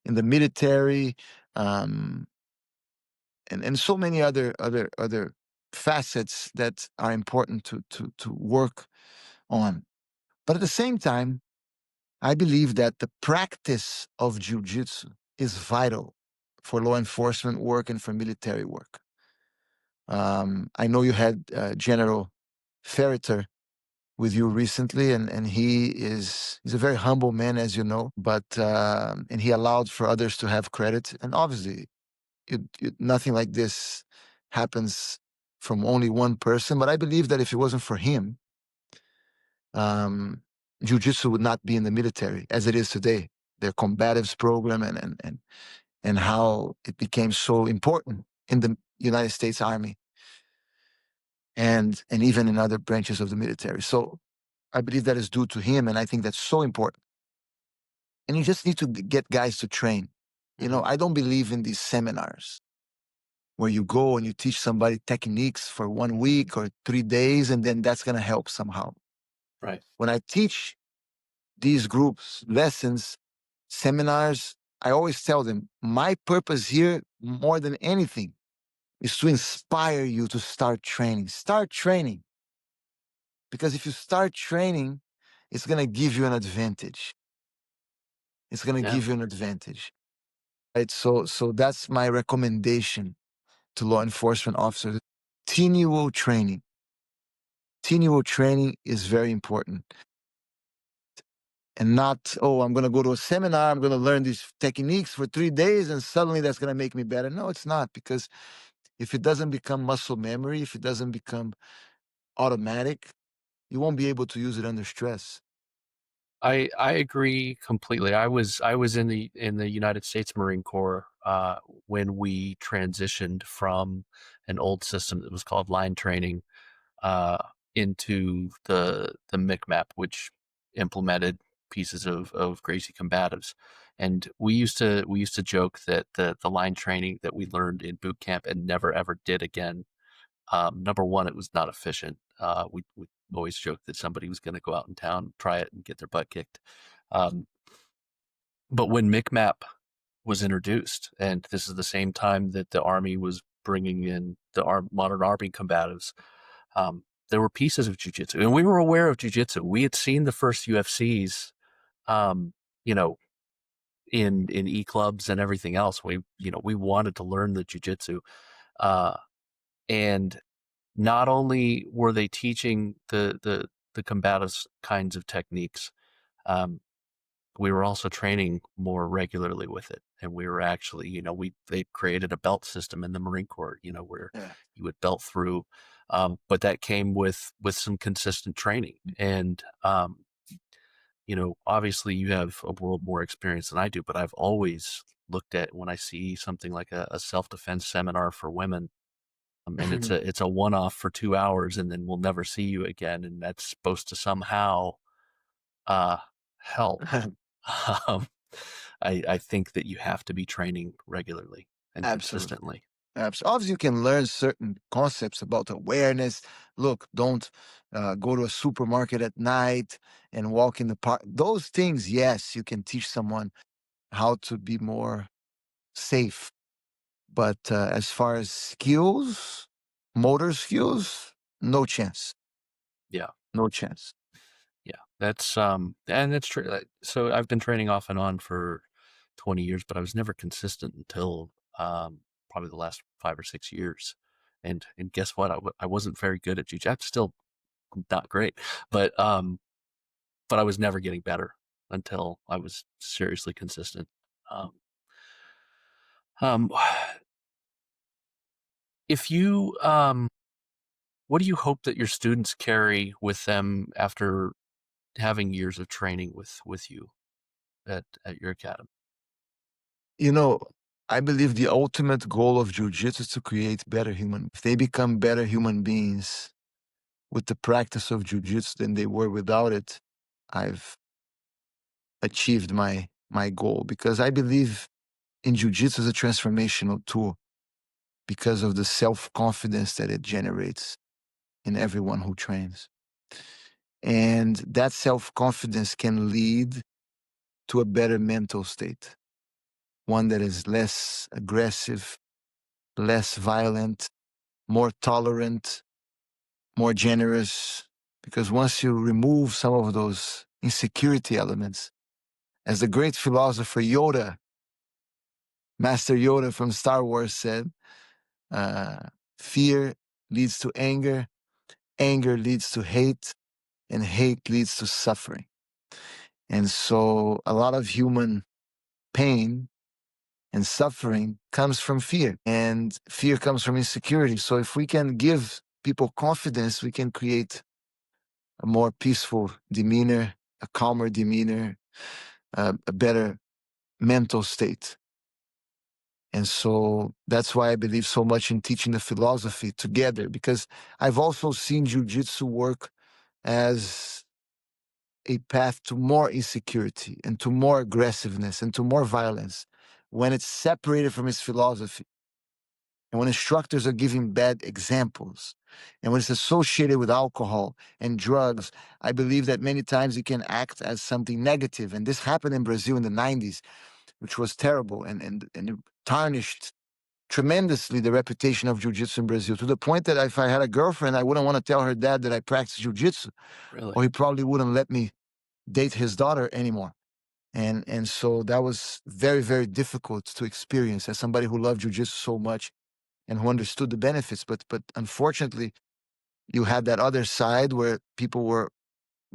in the military, um, and so many other facets that are important to work on. But at the same time, I believe that the practice of jujitsu is vital for law enforcement work and for military work. I know you had General Ferriter with you recently, and he's a very humble man, as you know. But and he allowed for others to have credit, and obviously, nothing like this happens from only one person. But I believe that if it wasn't for him, um, jujitsu would not be in the military as it is today. Their combatives program and how it became so important in the United States Army and even in other branches of the military. So I believe that is due to him, and I think that's so important. And you just need to get guys to train. Hmm. I don't believe in these seminars where you go and you teach somebody techniques for 1 week or 3 days, and then that's going to help somehow. Right. When I teach these groups lessons, seminars, I always tell them my purpose here, more than anything, is to inspire you to start training. Start training. Because if you start training, it's going to give you an advantage. It's going to Yeah. give you an advantage. Right? So that's my recommendation to law enforcement officers. Continual training. Continual training is very important. And not, oh, I'm going to go to a seminar, I'm going to learn these techniques for 3 days, and suddenly that's going to make me better. No, it's not, because if it doesn't become muscle memory, if it doesn't become automatic, you won't be able to use it under stress. I agree completely. I was in the United States Marine Corps when we transitioned from an old system that was called line training uh, into the MICMAP, which implemented pieces of Gracie combatives. And we used to joke that the line training that we learned in boot camp and never ever did again. Number one, it was not efficient. We always joked that somebody was going to go out in town, try it, and get their butt kicked. Um, but when MICMAP was introduced, and this is the same time that the Army was bringing in the modern Army combatives, there were pieces of jujitsu, and we were aware of jujitsu. We had seen the first UFCs, um, you know, in e clubs and everything else. We wanted to learn the jujitsu, uh, and not only were they teaching the combatives kinds of techniques, um, we were also training more regularly with it. And we were actually, they created a belt system in the Marine Corps, where Yeah. you would belt through. But that came with some consistent training. And, obviously you have a world more experience than I do, but I've always looked at when I see something like a self-defense seminar for women, and it's a one-off for 2 hours, and then we'll never see you again. And that's supposed to somehow uh, help. Um, I think that you have to be training regularly and Absolutely. consistently. Obviously, you can learn certain concepts about awareness. Look, don't go to a supermarket at night and walk in the park. Those things, yes, you can teach someone how to be more safe. But as far as skills, motor skills, no chance. Yeah. No chance. Yeah. And it's true. So I've been training off and on for 20 years, but I was never consistent until probably the last 5 or 6 years. And guess what? I wasn't very good at jiu-jitsu. I'm still not great, but I was never getting better until I was seriously consistent. Um, um, if you, what do you hope that your students carry with them after having years of training with you at your academy? You know, I believe the ultimate goal of jiu-jitsu is to create better human. If they become better human beings with the practice of jiu-jitsu than they were without it, I've achieved my goal, because I believe in jiu-jitsu as a transformational tool because of the self-confidence that it generates in everyone who trains. And that self-confidence can lead to a better mental state, one that is less aggressive, less violent, more tolerant, more generous. Because once you remove some of those insecurity elements, as the great philosopher Yoda, Master Yoda from Star Wars said, uh, fear leads to anger, anger leads to hate, and hate leads to suffering. And so a lot of human pain and suffering comes from fear, and fear comes from insecurity. So if we can give people confidence, we can create a more peaceful demeanor, a calmer demeanor, a better mental state. And so that's why I believe so much in teaching the philosophy together, because I've also seen jujitsu work as a path to more insecurity and to more aggressiveness and to more violence when it's separated from its philosophy. And when instructors are giving bad examples, and when it's associated with alcohol and drugs, I believe that many times it can act as something negative. And this happened in Brazil in the 90s, which was terrible, and it tarnished tremendously the reputation of jiu-jitsu in Brazil, to the point that if I had a girlfriend, I wouldn't want to tell her dad that I practice jiu-jitsu, Really? or he probably wouldn't let me date his daughter anymore. And so that was very, very difficult to experience as somebody who loved jiu-jitsu so much and who understood the benefits. But unfortunately, you had that other side where people were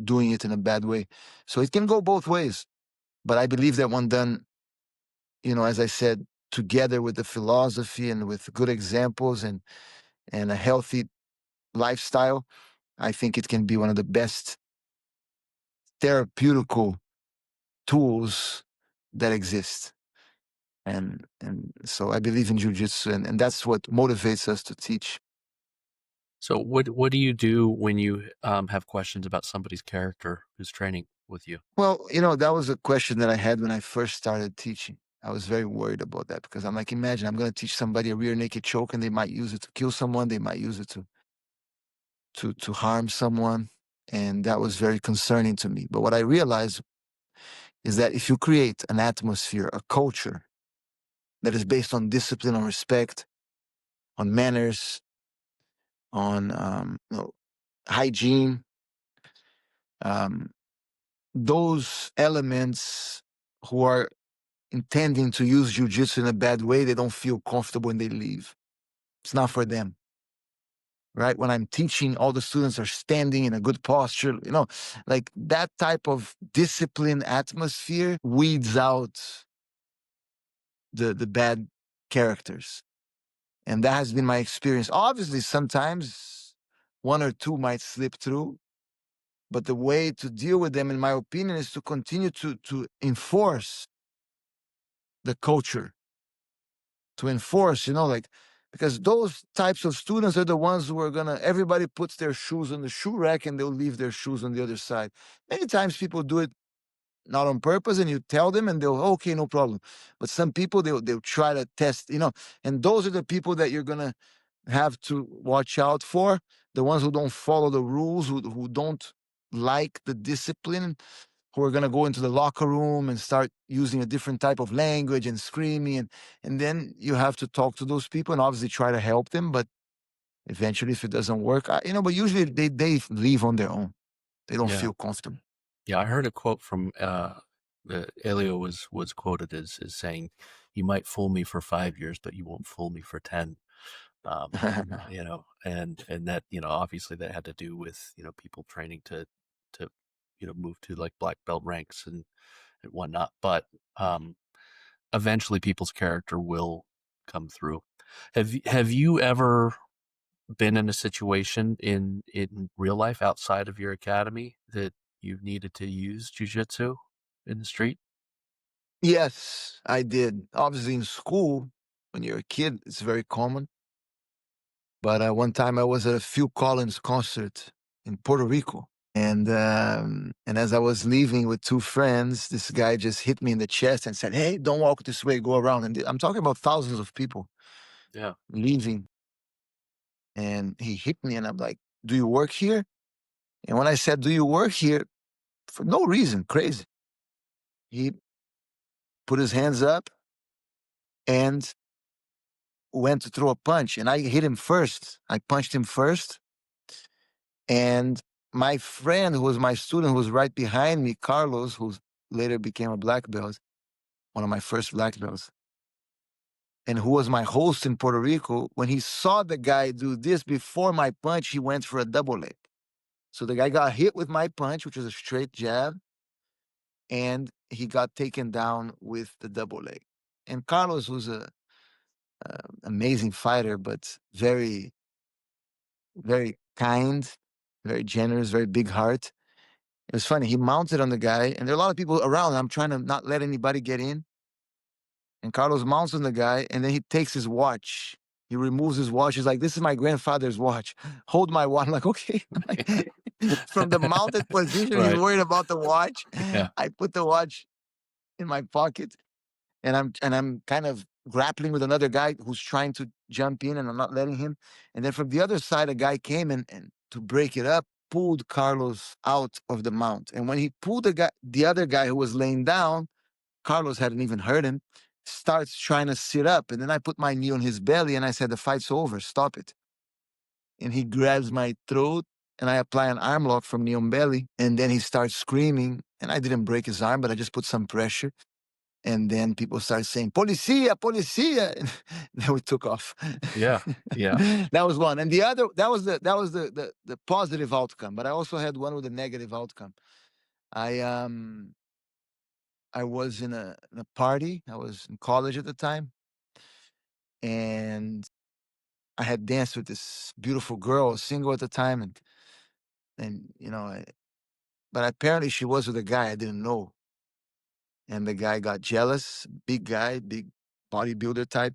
doing it in a bad way. So it can go both ways. But I believe that when done, as I said, together with the philosophy and with good examples and a healthy lifestyle, I think it can be one of the best therapeutical tools that exist. And so I believe in jujitsu, and that's what motivates us to teach. So what do you do when you have questions about somebody's character who's training with you? Well, that was a question that I had when I first started teaching. I was very worried about that, because I'm like, imagine I'm going to teach somebody a rear naked choke, and they might use it to kill someone. They might use it to harm someone. And that was very concerning to me. But what I realized is that if you create an atmosphere, a culture that is based on discipline, on respect, on manners, on hygiene, um, those elements who are intending to use jujitsu in a bad way, they don't feel comfortable and they leave. It's not for them. Right? When I'm teaching, all the students are standing in a good posture, like that type of discipline atmosphere weeds out the bad characters. And that has been my experience. Obviously, sometimes one or two might slip through, but the way to deal with them, in my opinion, is to continue to enforce the culture, to enforce, like, because those types of students are the ones who are everybody puts their shoes on the shoe rack and they'll leave their shoes on the other side. Many times people do it not on purpose, and you tell them, and they'll okay, no problem. But some people they'll try to test, and those are the people that you're gonna have to watch out for. The ones who don't follow the rules, who don't like the discipline, who are gonna go into the locker room and start using a different type of language and screaming, and then you have to talk to those people and obviously try to help them. But eventually, if it doesn't work, but usually they leave on their own. They don't Yeah. feel comfortable. Yeah, I heard a quote from Helio was quoted as saying, "You might fool me for 5 years, but you won't fool me for 10." Um, and that obviously that had to do with people training to move to like black belt ranks and whatnot. But eventually, people's character will come through. Have you ever been in a situation in real life outside of your academy that you've needed to use jujitsu in the street? Yes, I did. Obviously, in school, when you're a kid, it's very common. But one time I was at a Phil Collins concert in Puerto Rico. And as I was leaving with two friends, this guy just hit me in the chest and said, "Hey, don't walk this way, go around." And I'm talking about thousands of people Yeah. leaving. And he hit me, and I'm like, "Do you work here?" And when I said, "Do you work here?" for no reason, crazy, he put his hands up and went to throw a punch. And I hit him first. I punched him first. And my friend, who was my student, who was right behind me, Carlos, who later became a black belt, one of my first black belts, and who was my host in Puerto Rico, when he saw the guy do this before my punch, he went for a double leg. So the guy got hit with my punch, which was a straight jab, and he got taken down with the double leg. And Carlos was a amazing fighter, but very, very kind, very generous, very big heart. It was funny. He mounted on the guy, and there are a lot of people around. I'm trying to not let anybody get in. And Carlos mounts on the guy, and then he takes his watch. He removes his watch. He's like, "This is my grandfather's watch. Hold my watch." I'm like, "Okay." From the mounted position, he's Right. worried about the watch. Yeah. I put the watch in my pocket, and I'm kind of grappling with another guy who's trying to jump in, and I'm not letting him. And then from the other side, a guy came and to break it up, pulled Carlos out of the mount. And when he pulled the other guy who was laying down, Carlos hadn't even hurt him, starts trying to sit up. And then I put my knee on his belly and I said, "The fight's over, stop it." And he grabs my throat, and I apply an arm lock from knee on belly. And then he starts screaming. And I didn't break his arm, but I just put some pressure. And then people start saying, "Policia, policia." And then we took off. Yeah. Yeah. That was one. And the other, that was the positive outcome. But I also had one with a negative outcome. I I was in a party. I was in college at the time, and I had danced with this beautiful girl, single at the time, and but apparently she was with a guy I didn't know, and the guy got jealous, big guy, big bodybuilder type,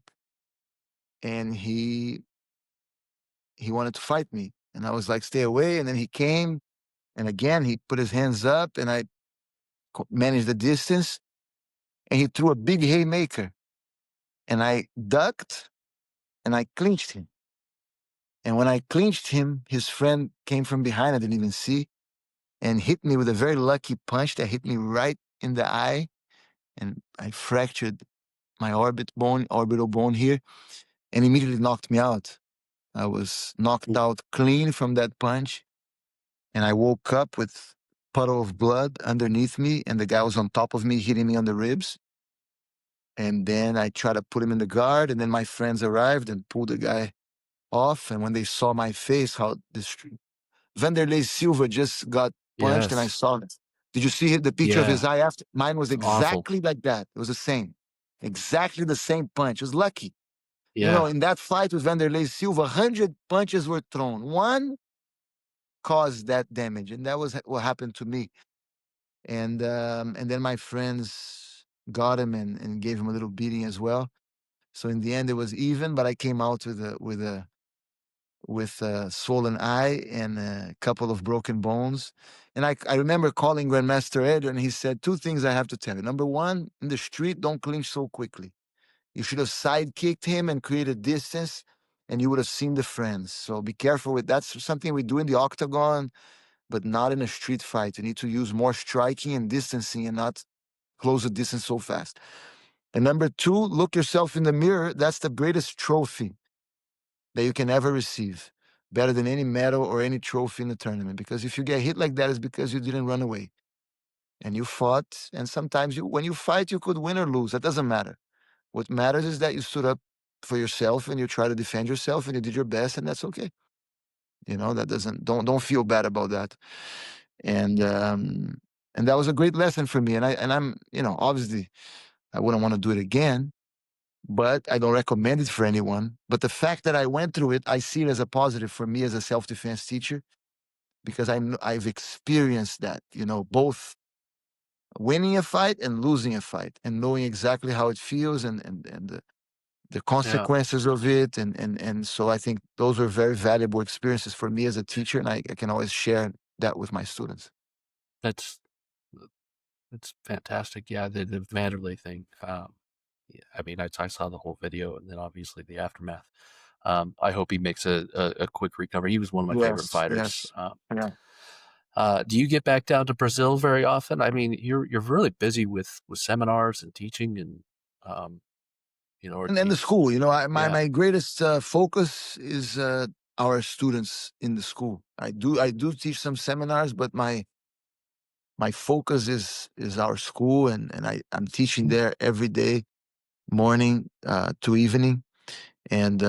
and he wanted to fight me, and I was like, "Stay away." And then he came, and again he put his hands up, and I managed the distance, and he threw a big haymaker, and I ducked, and I clinched him. And when I clinched him, his friend came from behind, I didn't even see, and hit me with a very lucky punch that hit me right in the eye. And I fractured my orbital bone here, and immediately knocked me out. I was knocked out clean from that punch, and I woke up with puddle of blood underneath me, and the guy was on top of me, hitting me on the ribs. And then I tried to put him in the guard, and then my friends arrived and pulled the guy off. And when they saw my face, how Vanderlei Silva just got punched, and I Yes. saw it. Did you see the picture of his Yeah. eye after? Mine was It's awful. exactly like that. It was the same. Exactly the same punch. It was lucky. Yeah. In that fight with Vanderlei Silva, 100 punches were thrown. One caused that damage, and that was what happened to me. And then my friends got him and gave him a little beating as well. So in the end, it was even, but I came out with a swollen eye and a couple of broken bones. And I remember calling Grandmaster Helio, and he said 2 things I have to tell you. Number one, in the street, don't clinch so quickly. You should have side kicked him and created distance, and you would have seen the friends. So be careful with that. That's something we do in the octagon, but not in a street fight. You need to use more striking and distancing and not close the distance so fast. And number two, look yourself in the mirror. That's the greatest trophy that you can ever receive. Better than any medal or any trophy in the tournament. Because if you get hit like that, it's because you didn't run away. And you fought. And sometimes when you fight, you could win or lose. That doesn't matter. What matters is that you stood up for yourself and you try to defend yourself and you did your best, and that's okay. That doesn't don't feel bad about that. And that was a great lesson for me. And I'm obviously I wouldn't want to do it again, but I don't recommend it for anyone. But the fact that I went through it, I see it as a positive for me as a self-defense teacher, because I've experienced that, both winning a fight and losing a fight, and knowing exactly how it feels, and the Yeah, consequences of it. And so I think those were very valuable experiences for me as a teacher, and I can always share that with my students. that's that's fantastic. Yeah, the Vanderlei thing. Yeah, I mean, I saw the whole video and then obviously the aftermath. I hope he makes a quick recovery. He was one of my favorite Yes, fighters. yes. Yeah. Do you get back down to Brazil very often? I mean, you're really busy with seminars and teaching, and um, or And do then you, the school, my, yeah, my greatest focus is our students in the school. I do teach some seminars, but my focus is our school, and I'm teaching there every day, morning to evening, and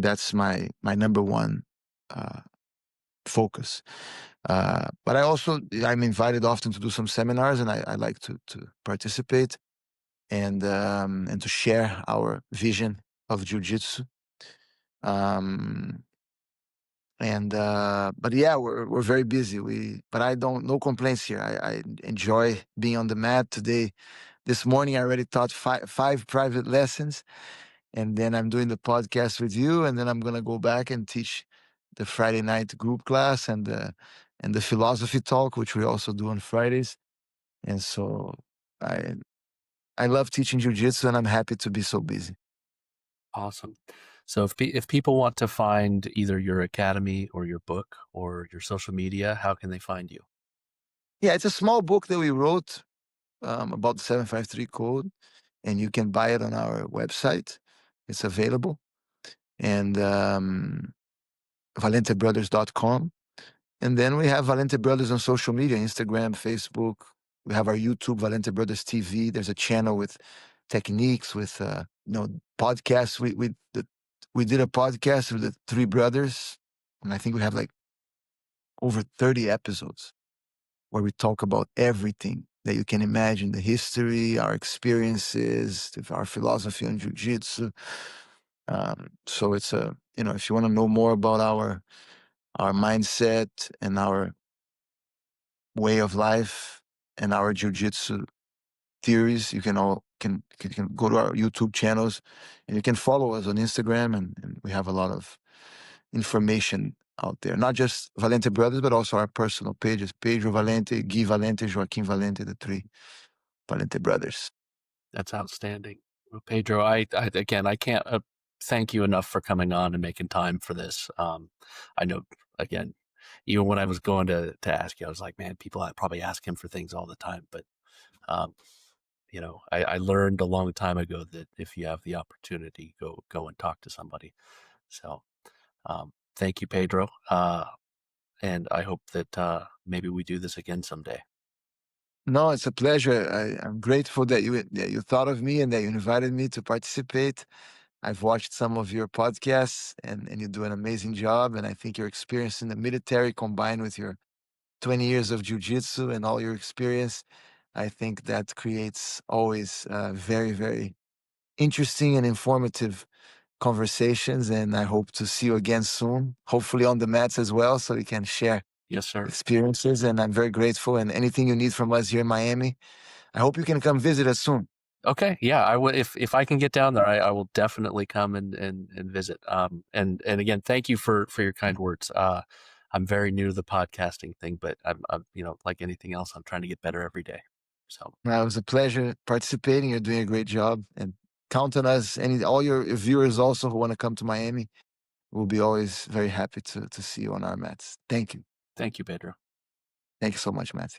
that's my number one uh, focus. But I'm invited often to do some seminars, and I like to participate and to share our vision of jiu-jitsu. Um, but yeah, we're very busy. But I don't no complaints here. I enjoy being on the mat today. This morning I already taught five private lessons, and then I'm doing the podcast with you, and then I'm gonna go back and teach the Friday night group class and the philosophy talk, which we also do on Fridays. And so I I love teaching jujitsu, and I'm happy to be so busy. awesome. So if people want to find either your academy or your book or your social media, how can they find you? Yeah, it's a small book that we wrote about the 753 code, and you can buy it on our website. It's available, and valentebrothers.com. And then we have Valente Brothers on social media, Instagram, Facebook. We have our YouTube, Valente Brothers TV. There's a channel with techniques, with podcasts. We did a podcast with the three brothers, and I think we have like over 30 episodes where we talk about everything that you can imagine: the history, our experiences, our philosophy on jiu-jitsu. So it's if you want to know more about our mindset and our way of life and our jiu-jitsu theories, you can go to our YouTube channels, and you can follow us on Instagram, and we have a lot of information out there. Not just Valente Brothers, but also our personal pages: Pedro Valente, Gui Valente, Joaquim Valente, the three Valente Brothers. That's outstanding. Well, Pedro, I again, I can't thank you enough for coming on and making time for this. I know, again, even when I was going to ask you, I was like, man, people probably ask him for things all the time. But, um, I learned a long time ago that if you have the opportunity, go and talk to somebody. So thank you, Pedro. And I hope that maybe we do this again someday. No, it's a pleasure. I'm grateful that you thought of me and that you invited me to participate. I've watched some of your podcasts, and you do an amazing job. And I think your experience in the military, combined with your 20 years of jujitsu and all your experience, I think that creates always very, very interesting and informative conversations. And I hope to see you again soon, hopefully on the mats as well, so we can share Yes, sir. experiences. And I'm very grateful. And anything you need from us here in Miami, I hope you can come visit us soon. Okay, yeah, I will. If I can get down there, I will definitely come and visit. And again, thank you for your kind words. I'm very new to the podcasting thing, but I'm like anything else, I'm trying to get better every day. So It was a pleasure participating. You're doing a great job, and count on us. All your viewers also who want to come to Miami, we'll be always very happy to see you on our mats. Thank you. thank you, Pedro. Thank you so much, Matt.